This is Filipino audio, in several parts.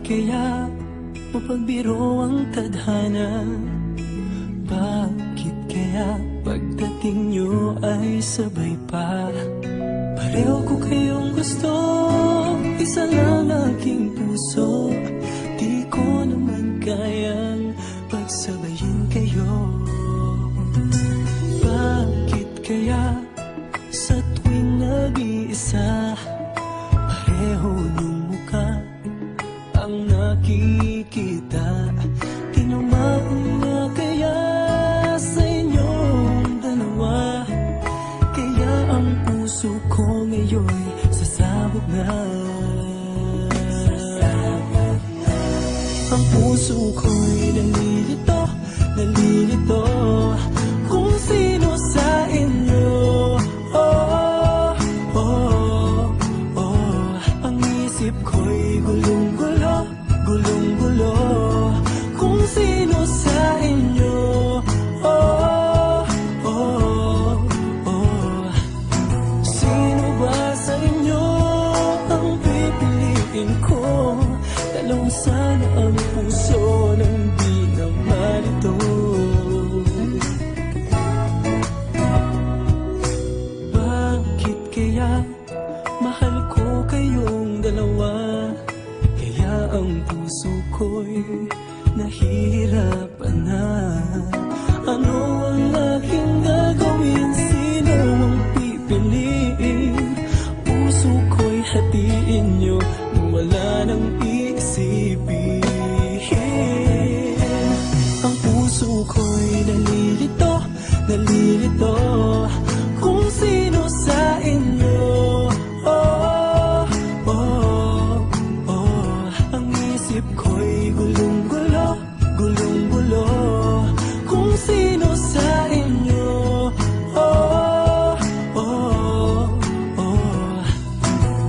kaya mapagbiro ang tadhana? Bakit kaya pagdating nyo ay sabay pa? Pareho ko kayong gusto, isa lang aking puso. Di ko naman kayang pagsabayin kayo. Bakit kaya sa tuwing nag-iisa, pareho ng mukha ang nakikita? Tinamaan na kaya sa inyong dalawa? Kaya ang puso ko ngayon sasabog na. Ang puso ko'y nalilito, nalilito kung sino sa inyo. Oh, oh, oh. Ang isip ko'y gulong-gulo, gulong-gulo kung sino sa inyo. Oh, oh, oh. Sino ba sa inyo ang pipiliin ko? Dalawang sana ang puso nang di na malito. Bakit kaya mahal ko kayong dalawa? Kaya ang puso ko'y nahihirapan na. Ano ang aking gagawin? Sino ang pipiliin? Puso ko'y hatiin nyo nang wala nang iisipin. Ang puso ko'y nalilito, nalilito kung sino sa inyo. Oh, oh, oh. Ang isip ko'y gulong-gulo, gulong-gulo kung sino sa inyo. Oh, oh, oh.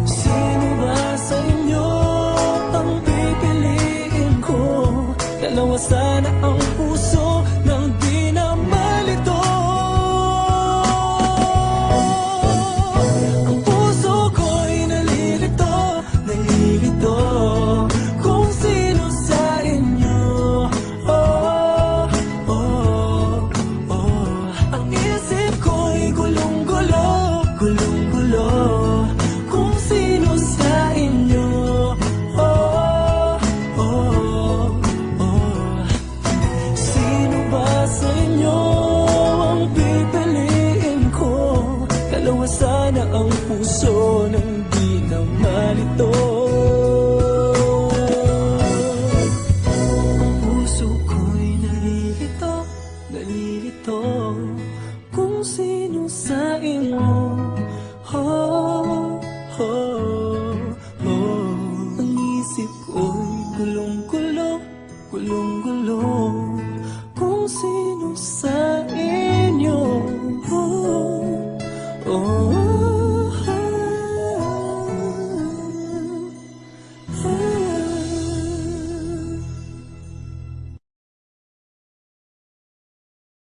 Sino ba sa inyo ang pipiliin ko? Dalawa sana ang puso nang di na malito. Ang puso ko'y nalilito, nalilito kung sino sa inyo. Oh, oh, oh. Ang isip ko'y gulong-gulo, gulong-gulo kung sino sa inyo. Oh, oh, oh. Sino ba sa inyo ang pipiliin ko? Dalawa sana ang puso nang di na malito.